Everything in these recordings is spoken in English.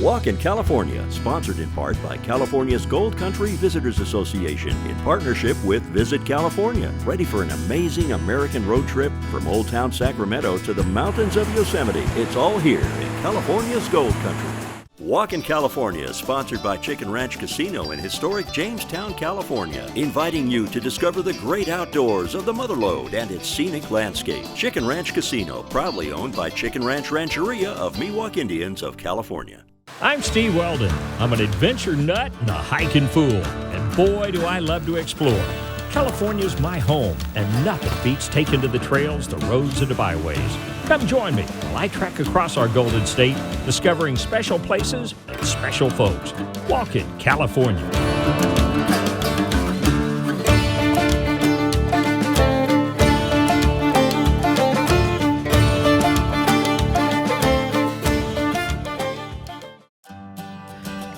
Walkin, California, sponsored in part by California's Gold Country Visitors Association in partnership with Visit California. Ready for an amazing American road trip from Old Town Sacramento to the mountains of Yosemite? It's all here in California's Gold Country. Walkin, California is sponsored by Chicken Ranch Casino in historic Jamestown, California, inviting you to discover the great outdoors of the Motherlode and its scenic landscape. Chicken Ranch Casino, proudly owned by Chicken Ranch Rancheria of Miwok Indians of California. I'm Steve Weldon. I'm an adventure nut and a hiking fool, and boy do I love to explore. California's my home, and nothing beats taking to the trails, the roads, and the byways. Come join me while I trek across our Golden State, discovering special places and special folks. Walkin, California.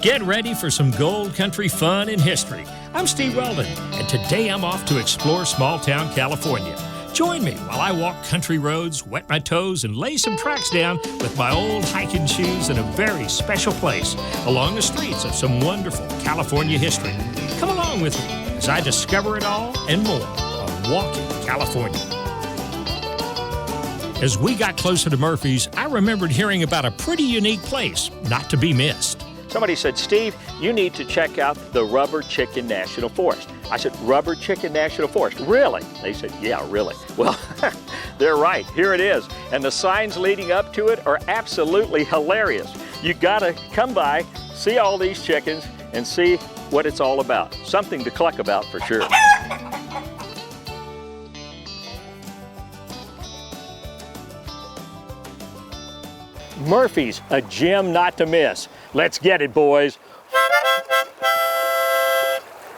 Get ready for some Gold Country fun and history. I'm Steve Weldon, and today I'm off to explore small-town California. Join me while I walk country roads, wet my toes, and lay some tracks down with my old hiking shoes in a very special place along the streets of some wonderful California history. Come along with me as I discover it all and more on Walkin, California. As we got closer to Murphy's, I remembered hearing about a pretty unique place not to be missed. Somebody said, Steve, you need to check out the Rubber Chicken National Forest. I said, Rubber Chicken National Forest? Really? They said, yeah, really. Well, they're right. Here it is. And the signs leading up to it are absolutely hilarious. You gotta come by, see all these chickens, and see what it's all about. Something to cluck about for sure. Murphy's, a gem not to miss. Let's get it, boys.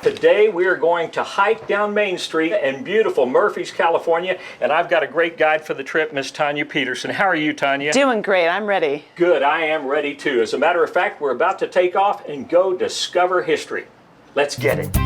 Today we are going to hike down Main Street in beautiful Murphy's, California, and I've got a great guide for the trip, Miss Tanya Peterson. How are you, Tanya? Doing great. I'm ready. Good. I am ready too. As a matter of fact, we're about to take off and go discover history. Let's get it.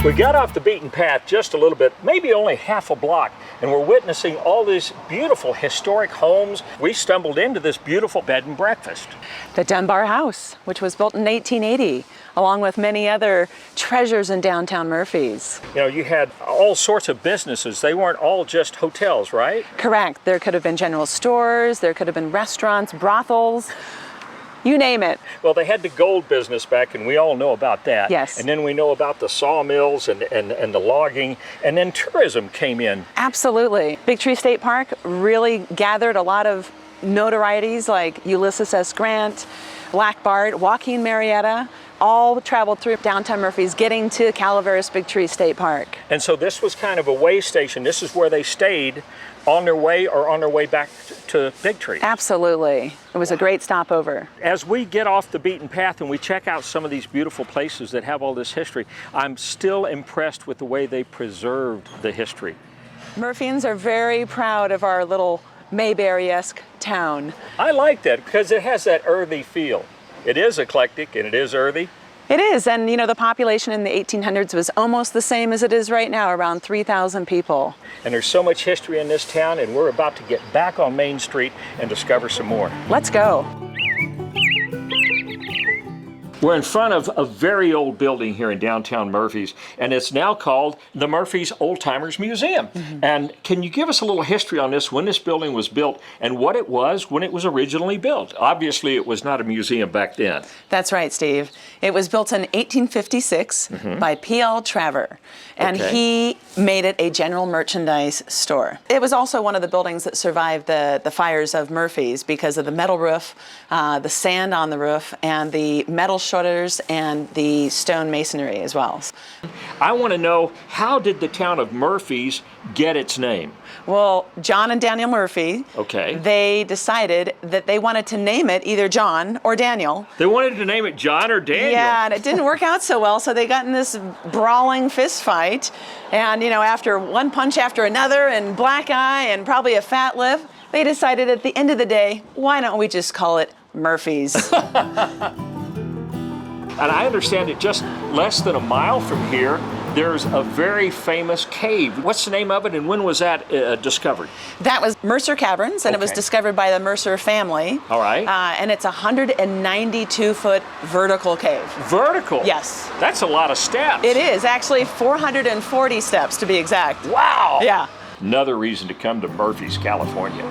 We got off the beaten path just a little bit, maybe only half a block, and we're witnessing all these beautiful historic homes. We stumbled into this beautiful bed and breakfast. The Dunbar House, which was built in 1880, along with many other treasures in downtown Murphy's. You know, you had all sorts of businesses. They weren't all just hotels, right? Correct. There could have been general stores, there could have been restaurants, brothels. You name it. Well, they had the gold business back, and we all know about that. Yes. And then we know about the sawmills and the logging, and then tourism came in. Absolutely. Big Tree State Park really gathered a lot of notorieties like Ulysses S. Grant, Black Bart, Joaquin Murrieta, all traveled through downtown Murphy's getting to Calaveras Big Tree State Park. And so this was kind of a way station. This is where they stayed on their way or on their way back to Big Tree. Absolutely. It was a great stopover. As we get off the beaten path and we check out some of these beautiful places that have all this history, I'm still impressed with the way they preserved the history. Murphians are very proud of our little Mayberry-esque town. I like that because it has that earthy feel. It is eclectic and it is earthy. It is, and you know, the population in the 1800s was almost the same as it is right now, around 3,000 people. And there's so much history in this town, and we're about to get back on Main Street and discover some more. Let's go. We're in front of a very old building here in downtown Murphy's, and it's now called the Murphy's Old Timers Museum. Mm-hmm. And can you give us a little history on this, when this building was built and what it was when it was originally built? Obviously, it was not a museum back then. That's right, Steve. It was built in 1856 by P.L. Traver, and he made it a general merchandise store. It was also one of the buildings that survived the fires of Murphy's because of the metal roof, the sand on the roof, and the metal shutters and the stone masonry as well. I want to know, how did the town of Murphy's get its name? Well, John and Daniel Murphy, they decided that they wanted to name it either John or Daniel. They wanted to name it John or Daniel? Yeah, and it didn't work out so well, so they got in this brawling fist fight. And, you know, after one punch after another and black eye and probably a fat lip, they decided at the end of the day, why don't we just call it Murphy's? And I understand that just less than a mile from here there's a very famous cave. What's the name of it, and when was that discovered? That was Mercer Caverns, and it was discovered by the Mercer family. All right. And it's a 192-foot vertical cave. Vertical? Yes. That's a lot of steps. It is, actually 440 steps to be exact. Wow. Yeah. Another reason to come to Murphy's, California.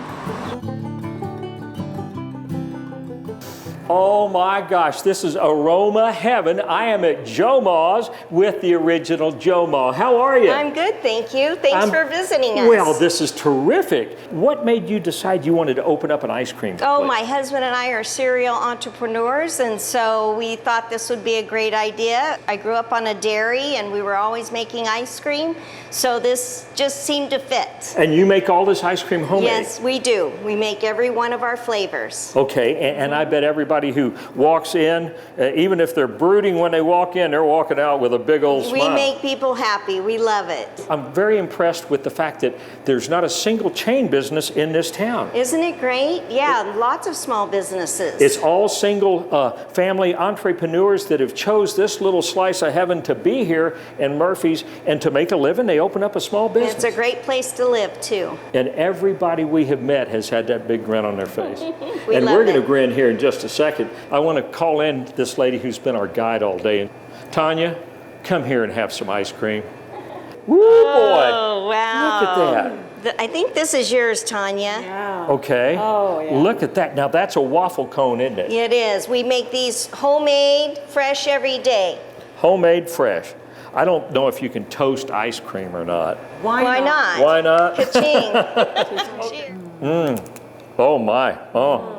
Oh my gosh, this is aroma heaven. I am at Joe Ma's with the original Joe Ma. How are you? I'm good, thank you. Thanks for visiting us. Well, this is terrific. What made you decide you wanted to open up an ice cream place? Oh, my husband and I are serial entrepreneurs, and so we thought this would be a great idea. I grew up on a dairy, and we were always making ice cream, so this just seemed to fit. And you make all this ice cream homemade? Yes, we do. We make every one of our flavors. Okay, and I bet everybody who walks in, even if they're brooding when they walk in, they're walking out with a big old smile. We make people happy. We love it. I'm very impressed with the fact that there's not a single chain business in this town. Isn't it great? Yeah, lots of small businesses. It's all single family entrepreneurs that have chose this little slice of heaven to be here in Murphy's, and to make a living, they open up a small business. It's a great place to live, too. And everybody we have met has had that big grin on their face. We and love we're going it. to grin here in just a second. I want to call in this lady who's been our guide all day. Tanya, come here and have some ice cream. Woo, boy. Oh, wow. Look at that. I think this is yours, Tanya. Yeah. Okay. Oh, yeah. Look at that. Now that's a waffle cone, isn't it? It is. We make these homemade, fresh every day. Homemade, fresh. I don't know if you can toast ice cream or not. Why not? Why not? Ka-ching. Oh my. Oh.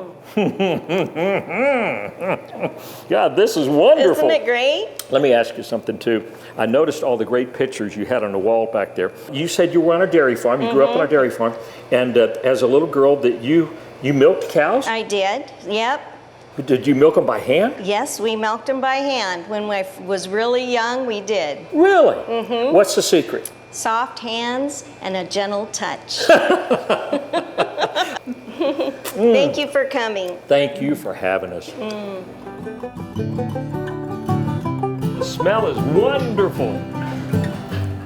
God, this is wonderful. Isn't it great? Let me ask you something too. I noticed all the great pictures you had on the wall back there. You said you were on a dairy farm. You grew up on a dairy farm, and as a little girl, that you milked cows. I did. Yep. Did you milk them by hand? Yes, we milked them by hand. When I was really young, we did. Really? Mm-hmm. What's the secret? Soft hands and a gentle touch. Thank you for coming. Thank you for having us. The smell is wonderful.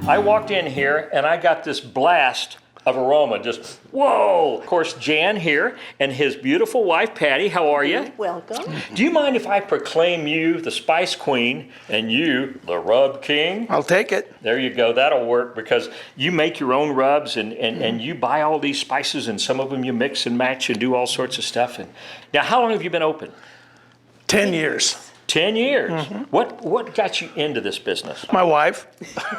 I walked in here and I got this blast of aroma, just whoa. Of course, Jan here and his beautiful wife, Patty. How are you? Welcome. Do you mind if I proclaim you the Spice Queen and you the Rub King? I'll take it. There you go. That'll work, because you make your own rubs and you buy all these spices, and some of them you mix and match and do all sorts of stuff. And now, how long have you been open? 10 years. 10 years. What got you into this business? My wife.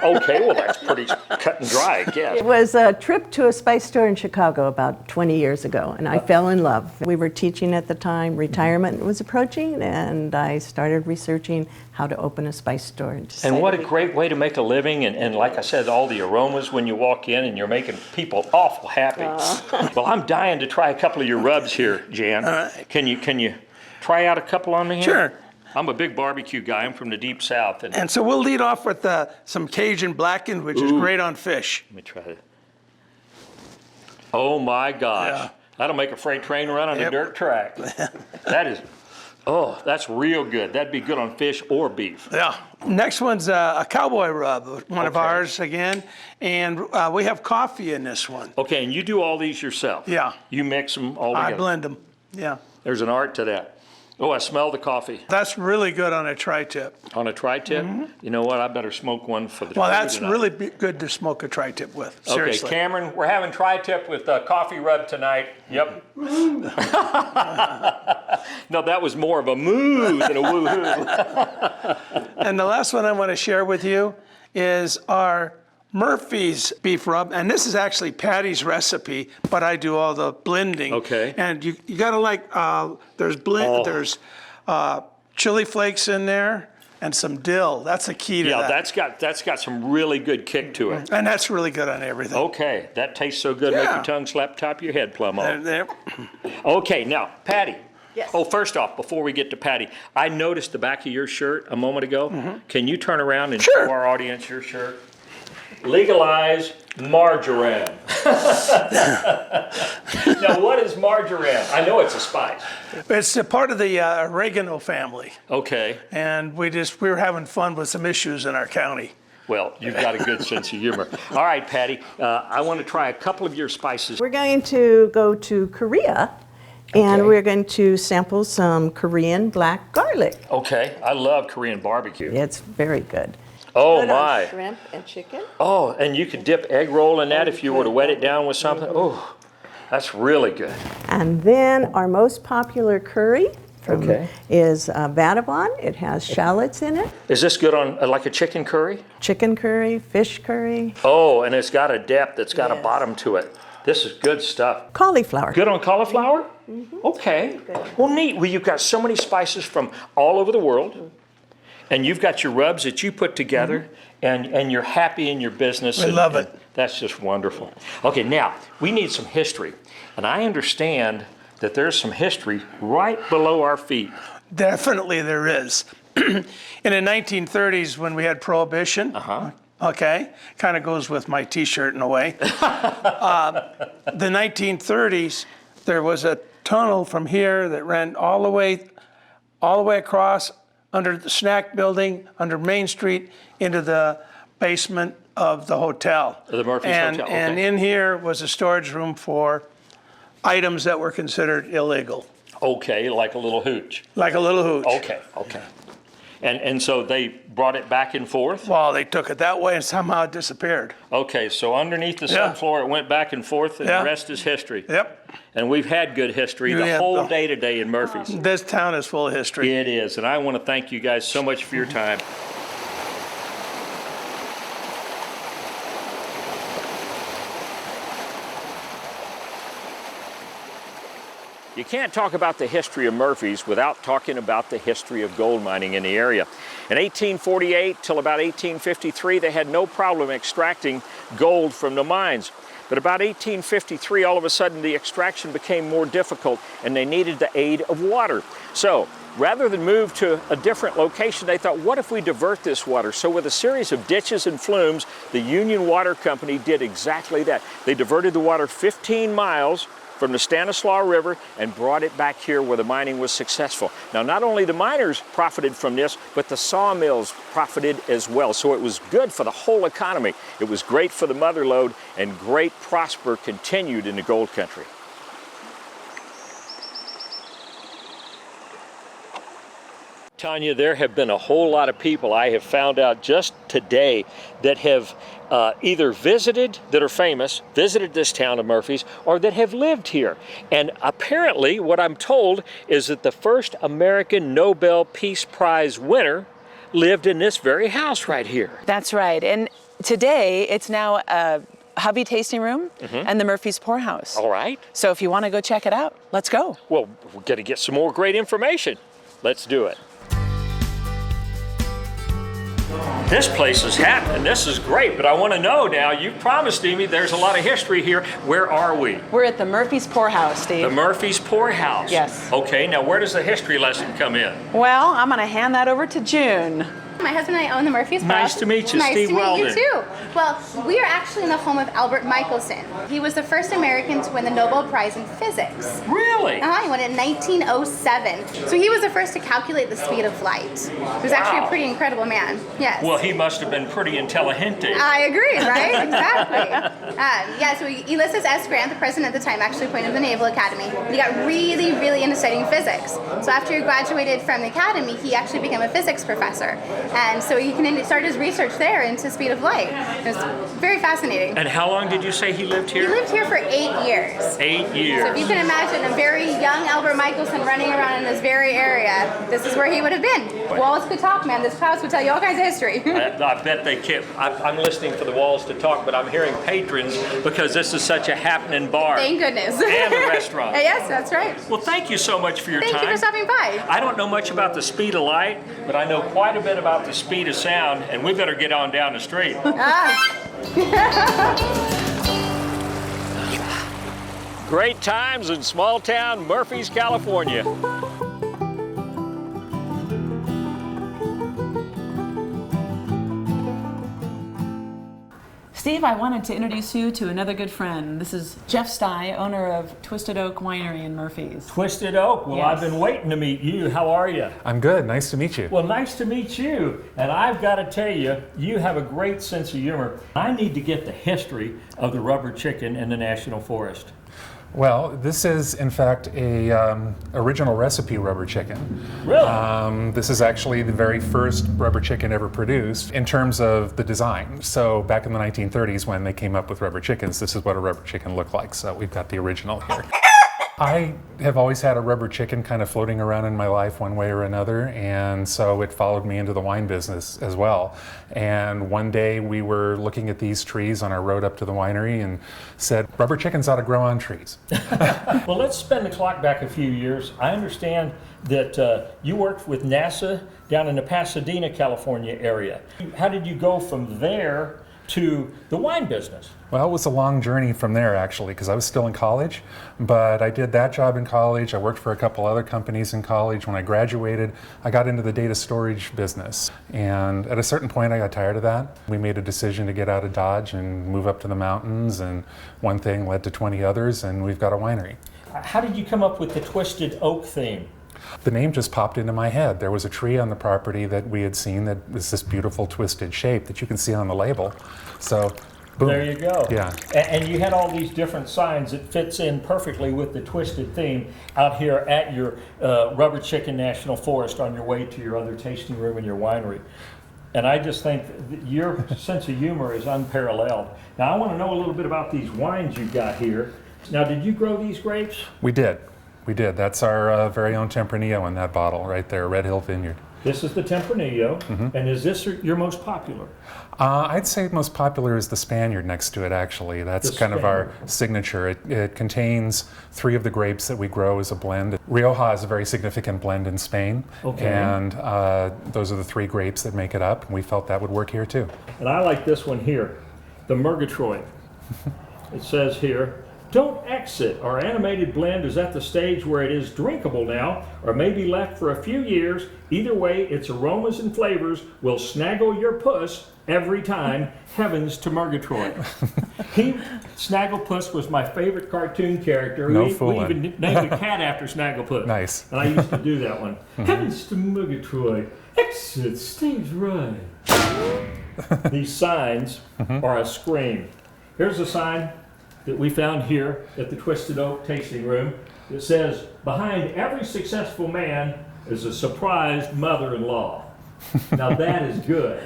Okay, well, that's pretty cut and dry, I guess. It was a trip to a spice store in Chicago about 20 years ago, and I fell in love. We were teaching at the time, retirement was approaching, and I started researching how to open a spice store. And what a great way to make a living, and like I said, all the aromas when you walk in, and you're making people awful happy. Well, I'm dying to try a couple of your rubs here, Jan. All right. Can you try out a couple on me here? Sure. I'm a big barbecue guy. I'm from the deep south. And so we'll lead off with some Cajun blackened, which is great on fish. Let me try it. Oh my gosh. Yeah. That'll make a freight train run on a Yep. dirt track. That is, that's real good. That'd be good on fish or beef. Yeah. Next one's a cowboy rub, one of Okay. ours again. And we have coffee in this one. Okay, and you do all these yourself? Yeah. You mix them all I together? blend them. Yeah. There's an art to that. Oh, I smell the coffee. That's really good on a tri-tip. On a tri-tip? You know what? I better smoke one for the Well, crew that's tonight. really good to smoke a tri-tip with. Seriously. Okay, Cameron, we're having tri-tip with coffee rub tonight. Yep. No, that was more of a moo than a woo-hoo. And the last one I want to share with you is our Murphy's beef rub, and this is actually Patty's recipe, but I do all the blending. Okay. And you gotta there's there's chili flakes in there and some dill. That's the key to Yeah, that. that's got some really good kick to it. And that's really good on everything. Okay, that tastes so good, make Yeah. your tongue slap top of your head plumb off. There. Okay, now, Patty. Yes. Oh, first off, before we get to Patty, I noticed the back of your shirt a moment ago. Can you turn around and Sure. show our audience your shirt? Legalize margarine. Now, what is margarine? I know it's a spice. It's a part of the oregano family, Okay. and we were having fun with some issues in our county. Well, you've got a good sense of humor. All right, Patty, I want to try a couple of your spices. We're going to go to Korea, and we're going to sample some Korean black garlic. Okay, I love Korean barbecue. It's very good. Oh, Put on my. shrimp and chicken. Oh, and you could dip egg roll in that if you were to wet it down with something. Oh, that's really good. And then our most popular curry is Vadavan. It has shallots in it. Is this good on like a chicken curry? Chicken curry, fish curry. Oh, and it's got a depth, it's got a bottom to it. This is good stuff. Cauliflower. Good on cauliflower? Okay. Well, neat. Well, you've got so many spices from all over the world, and you've got your rubs that you put together, and you're happy in your business. I love it. That's just wonderful. Okay, now, we need some history, and I understand that there's some history right below our feet. Definitely there is. In the 1930s, when we had Prohibition, okay, kind of goes with my T-shirt in a way. The 1930s, there was a tunnel from here that ran all the way across under the snack building, under Main Street, into the basement of the hotel. The Murphy's Hotel. Okay. And in here was a storage room for items that were considered illegal. Okay, like a little hooch. Like a little hooch. Okay. And so they brought it back and forth? Well, they took it that way and somehow it disappeared. Okay, so underneath the subfloor, it went back and forth, and the rest is history. Yep. And we've had good history the whole day today in Murphy's. This town is full of history. It is, and I want to thank you guys so much for your time. You can't talk about the history of Murphy's without talking about the history of gold mining in the area. In 1848 till about 1853, they had no problem extracting gold from the mines. But about 1853, all of a sudden, the extraction became more difficult and they needed the aid of water. So rather than move to a different location, they thought, what if we divert this water? So with a series of ditches and flumes, the Union Water Company did exactly that. They diverted the water 15 miles from the Stanislaus River and brought it back here where the mining was successful. Now, not only the miners profited from this, but the sawmills profited as well. So it was good for the whole economy. It was great for the mother lode, and great prosper continued in the gold country. Tanya, there have been a whole lot of people I have found out just today that have either visited, that are famous, visited this town of Murphy's, or that have lived here. And apparently, what I'm told is that the first American Nobel Peace Prize winner lived in this very house right here. That's right. And today, it's now a hubby tasting room and the Murphy's Pour House. All right. So if you want to go check it out, let's go. Well, we're going to get some more great information. Let's do it. This place is happening. This is great, but I want to know now, you promised me there's a lot of history here. Where are we? We're at the Murphy's Pour House, Steve. The Murphy's Pour House. Yes. Okay, now where does the history lesson come in? Well, I'm going to hand that over to June. My husband and I own the Murphy's Pour Nice House. to meet you, nice Steve Weldon. Nice to meet you too. Well, we are actually in the home of Albert Michelson. He was the first American to win the Nobel Prize in Physics. Really? He won it in 1907. So he was the first to calculate the speed of light. He was actually a pretty incredible man. Yes. Well, he must have been pretty intelligent. I agree, right? Exactly. So Ulysses S. Grant, the president at the time, actually appointed him to the Naval Academy. He got really, really into studying physics. So after he graduated from the academy, he actually became a physics professor. And so he can start his research there into speed of light. It was very fascinating. And how long did you say he lived here? He lived here for 8 years. 8 years. So if you can imagine a very young Albert Michelson running around in this very area, this is where he would have been. Walls could talk, man. This house would tell you all kinds of history. I bet they can't. I'm listening for the walls to talk, but I'm hearing patrons because this is such a happening bar. Thank goodness. And a restaurant. Yes, that's right. Well, thank you so much for your time. Thank you for stopping by. I don't know much about the speed of light, but I know quite a bit about the speed of sound, and we better get on down the street. Great times in small town Murphy's, California. Steve, I wanted to introduce you to another good friend. This is Jeff Stye, owner of Twisted Oak Winery in Murphys. Twisted Oak. Well, Yes. I've been waiting to meet you. How are you? I'm good. Nice to meet you. Well, nice to meet you. And I've got to tell you, you have a great sense of humor. I need to get the history of the rubber chicken in the National Forest. Well, this is in fact a original recipe rubber chicken. Really? This is actually the very first rubber chicken ever produced in terms of the design. So back in the 1930s when they came up with rubber chickens, this is what a rubber chicken looked like. So we've got the original here. I have always had a rubber chicken kind of floating around in my life one way or another, and so it followed me into the wine business as well. And one day we were looking at these trees on our road up to the winery and said, rubber chickens ought to grow on trees. Well, let's spin the clock back a few years. I understand that you worked with NASA down in the Pasadena, California area. How did you go from there to the wine business? Well, it was a long journey from there actually, because I was still in college, but I did that job in college. I worked for a couple other companies in college. When I graduated, I got into the data storage business, and at a certain point I got tired of that. We made a decision to get out of Dodge and move up to the mountains, and one thing led to 20 others, and we've got a winery. How did you come up with the Twisted Oak theme? The name just popped into my head. There was a tree on the property that we had seen that was this beautiful twisted shape that you can see on the label. So, boom. There you go. Yeah. And you had all these different signs that fits in perfectly with the Twisted theme out here at your Rubber Chicken National Forest on your way to your other tasting room in your winery. And I just think that your sense of humor is unparalleled. Now I want to know a little bit about these wines you've got here. Now, did you grow these grapes? We did. We did. That's our very own Tempranillo in that bottle right there, Red Hill Vineyard. This is the Tempranillo, and is this your most popular? I'd say most popular is the Spaniard next to it, actually. That's kind of our signature. It contains 3 of the grapes that we grow as a blend. Rioja is a very significant blend in Spain, and those are the 3 grapes that make it up. We felt that would work here too. And I like this one here, the Murgatroyd. It says here, don't exit. Our animated blend is at the stage where it is drinkable now, or may be left for a few years. Either way, its aromas and flavors will snaggle your puss every time. Heavens to Murgatroyd. Snagglepuss was my favorite cartoon character. No we fooling. even named a cat after Snagglepuss. Nice. And I used to do that one. Heavens to Murgatroyd. Exit stage right. These signs are a scream. Here's a sign that we found here at the Twisted Oak Tasting Room. It says, behind every successful man is a surprised mother-in-law. Now that is good.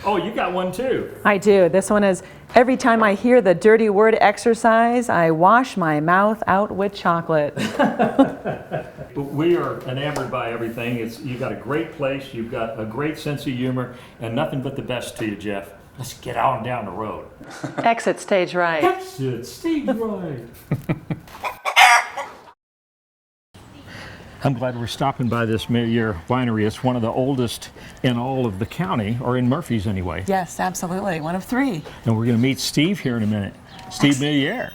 Oh, you got one too. I do. This one is, every time I hear the dirty word exercise, I wash my mouth out with chocolate. We are enamored by everything. You've got a great place, you've got a great sense of humor, and nothing but the best to you, Jeff. Let's get on down the road. Exit stage right. Exit stage right. I'm glad we're stopping by this your winery. It's one of the oldest in all of the county, or in Murphys anyway. Yes, absolutely. One of 3. And we're going to meet Steve here in a minute. Steve Milliere.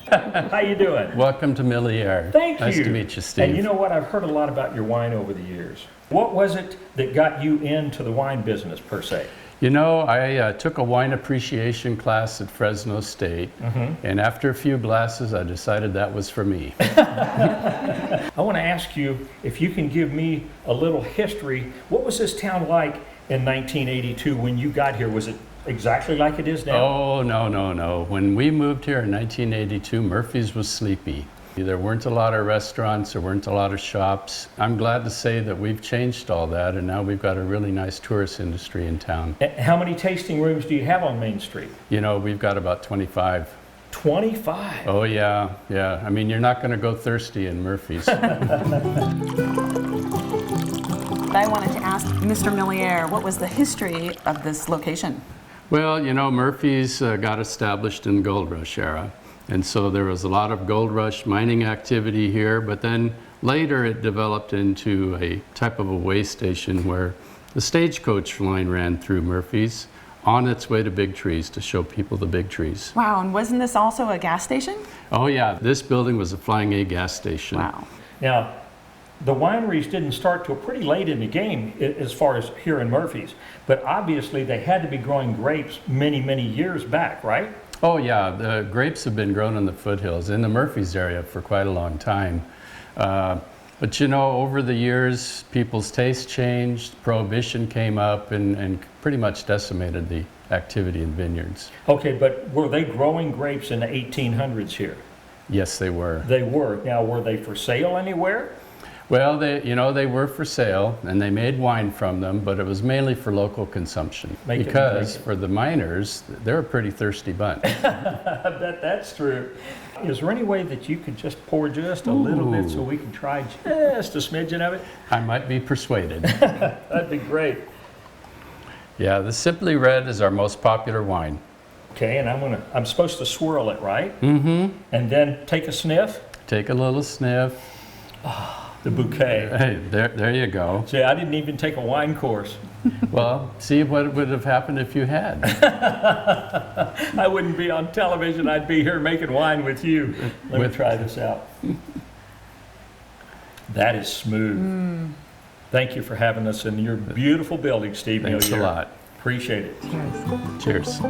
How you doing? Welcome to Milliere. Thank you. Nice to meet you, Steve. And you know what? I've heard a lot about your wine over the years. What was it that got you into the wine business, per se? You know, I took a wine appreciation class at Fresno State, and after a few glasses, I decided that was for me. I want to ask you if you can give me a little history. What was this town like in 1982 when you got here? Was it exactly like it is now? Oh, no. When we moved here in 1982, Murphys was sleepy. There weren't a lot of restaurants, there weren't a lot of shops. I'm glad to say that we've changed all that, and now we've got a really nice tourist industry in town. How many tasting rooms do you have on Main Street? You know, we've got about 25. 25? Oh, yeah. I mean, you're not going to go thirsty in Murphys. I wanted to ask Mr. Milliere, what was the history of this location? Well, you know, Murphys got established in the gold rush era. And so there was a lot of gold rush mining activity here, but then later it developed into a type of a way station where the stagecoach line ran through Murphys on its way to Big Trees to show people the big trees. Wow, and wasn't this also a gas station? Oh yeah, this building was a Flying A gas station. Wow. Now, the wineries didn't start till pretty late in the game as far as here in Murphy's, but obviously they had to be growing grapes many, many years back, right? Oh yeah, the grapes have been grown in the foothills in the Murphy's area for quite a long time. But you know, over the years, people's tastes changed, Prohibition came up and pretty much decimated the activity in vineyards. Okay, but were they growing grapes in the 1800s here? Yes, they were. They were. Now, were they for sale anywhere? Well, they were for sale, and they made wine from them, but it was mainly for local consumption. Because for the miners, they're a pretty thirsty bunch. I bet that's true. Is there any way that you could just pour just a little bit so we can try just a smidgen of it? I might be persuaded. That'd be great. Yeah, the Simply Red is our most popular wine. Okay, and I'm supposed to swirl it, right? Mm-hmm. And then take a sniff? Take a little sniff. The bouquet. Hey, there you go. See, I didn't even take a wine course. Well, see what would have happened if you had. I wouldn't be on television. I'd be here making wine with you. Let me try this out. That is smooth. Thank you for having us in your beautiful building, Steve. Thanks a lot. Appreciate it. Cheers.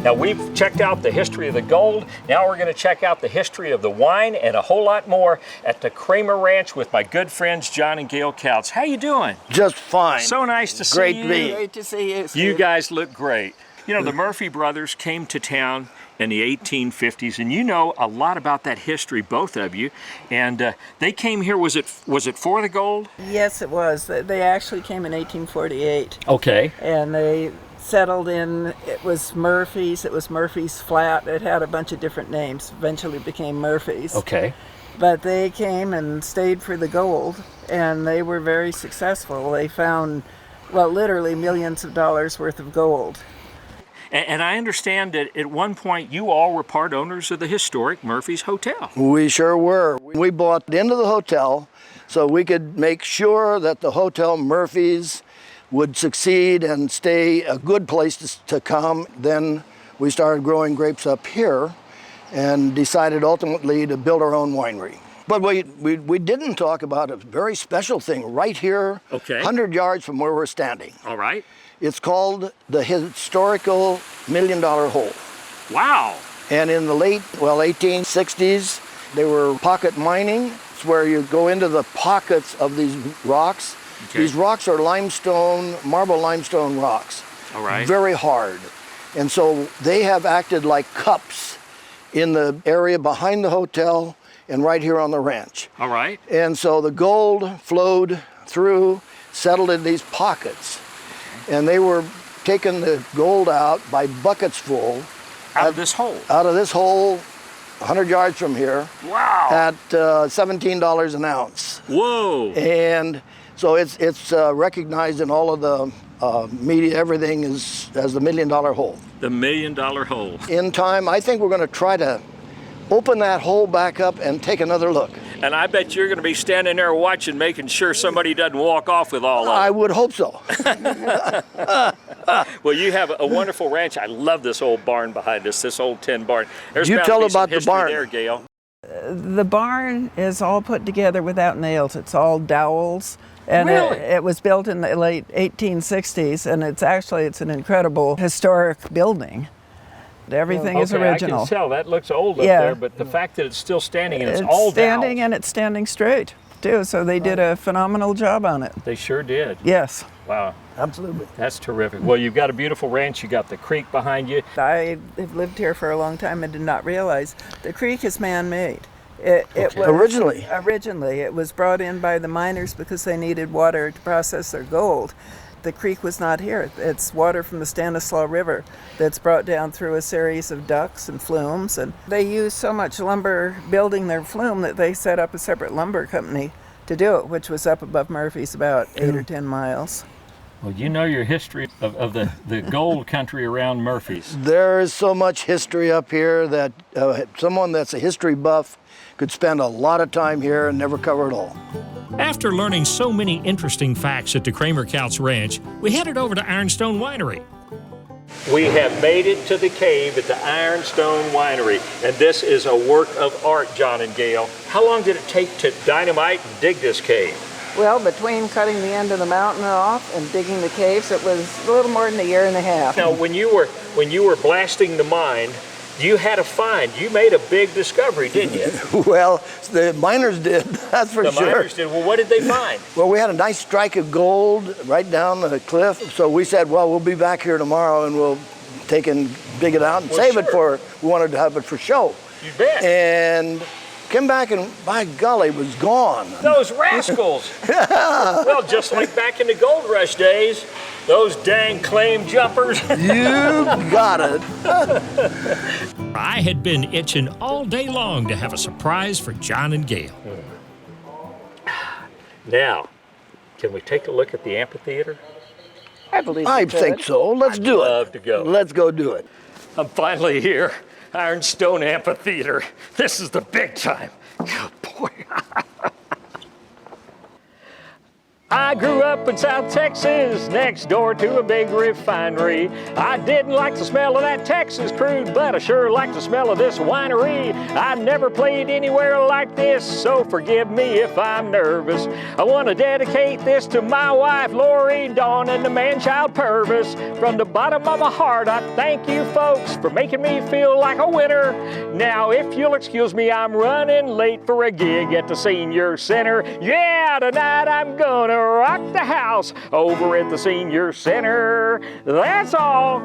Now we've checked out the history of the gold. Now we're going to check out the history of the wine and a whole lot more at the Kramer Ranch with my good friends John and Gail Couts. How you doing? Just fine. So nice to see Great you. to be. Great to see you, Steve. You guys look great. You know, the Murphy brothers came to town in the 1850s, and you know a lot about that history, both of you. And they came here. Was it for the gold? Yes, it was. They actually came in 1848. Okay. And they settled in. It was Murphy's Flat. It had a bunch of different names. Eventually became Murphy's. Okay. But they came and stayed for the gold, and they were very successful. They found, well, literally millions of dollars worth of gold. And I understand that at one point you all were part owners of the historic Murphy's Hotel. We sure were. We bought into the hotel so we could make sure that the Hotel Murphy's would succeed and stay a good place to come. Then we started growing grapes up here and decided ultimately to build our own winery. But we didn't talk about a very special thing right here, 100 yards from where we're standing. All right. It's called the historical $1 Million Hole. Wow. And in the late, 1860s, they were pocket mining. It's where you go into the pockets of these rocks. Okay. These rocks are marble limestone rocks. All right. Very hard. And so they have acted like cups in the area behind the hotel and right here on the ranch. All right. And so the gold flowed through, settled in these pockets. And they were taking the gold out by buckets full. Out of this hole? Out of this hole, 100 yards from here. Wow. At $17 an ounce. Whoa. And so it's recognized in all of the media, everything as the $1 Million Hole. The $1 Million Hole. In time, I think we're going to try to open that hole back up and take another look. And I bet you're going to be standing there watching, making sure somebody doesn't walk off with all of it. I would hope so. Well, you have a wonderful ranch. I love this old barn behind us, this old tin barn. There's you tell about the barn. There, Gail. The barn is all put together without nails. It's all dowels. And really? it was built in the late 1860s, and it's an incredible historic building. Everything is original. I can tell that looks old up there, but the fact that it's still standing and it's all standing dowels. And it's standing straight too. So they did a phenomenal job on it. They sure did. Yes. Wow. Absolutely. That's terrific. Well, you've got a beautiful ranch. You got the creek behind you. I have lived here for a long time and did not realize the creek is man-made. Originally, it was brought in by the miners because they needed water to process their gold. The creek was not here. It's water from the Stanislaus River that's brought down through a series of ducts and flumes. And they used so much lumber building their flume that they set up a separate lumber company to do it, which was up above Murphy's about 8 or 10 miles. Well, you know your history of the gold country around Murphy's. There is so much history up here that someone that's a history buff could spend a lot of time here and never cover it all. After learning so many interesting facts at the Kramer Couts Ranch, we headed over to Ironstone Winery. We have made it to the cave at the Ironstone Winery, and this is a work of art, John and Gail. How long did it take to dynamite and dig this cave? Well, between cutting the end of the mountain off and digging the caves, it was a little more than a year and a half. Now, when you were blasting the mine, you had a find. You made a big discovery, didn't you? Well, the miners did, that's for sure. The miners did. Well, what did they find? Well, we had a nice strike of gold right down the cliff. So we said, well, we'll be back here tomorrow and we'll take and dig it out and save it for, we wanted to have it for show. You bet. And came back and, by golly, it was gone. Those rascals. Well, just like back in the gold rush days, those dang claim jumpers. You got it. I had been itching all day long to have a surprise for John and Gail. Now, can we take a look at the amphitheater? I think so. Let's do it. I'd love to go. Let's go do it. I'm finally here. Ironstone Amphitheater. This is the big time. Oh, boy. I grew up in South Texas, next door to a big refinery. I didn't like the smell of that Texas crude, but I sure like the smell of this winery. I never played anywhere like this, so forgive me if I'm nervous. I want to dedicate this to my wife, Lori, Dawn, and the man-child Purvis. From the bottom of my heart, I thank you folks for making me feel like a winner. Now, if you'll excuse me, I'm running late for a gig at the Senior Center. Yeah, tonight I'm gonna rock the house over at the Senior Center. That's all.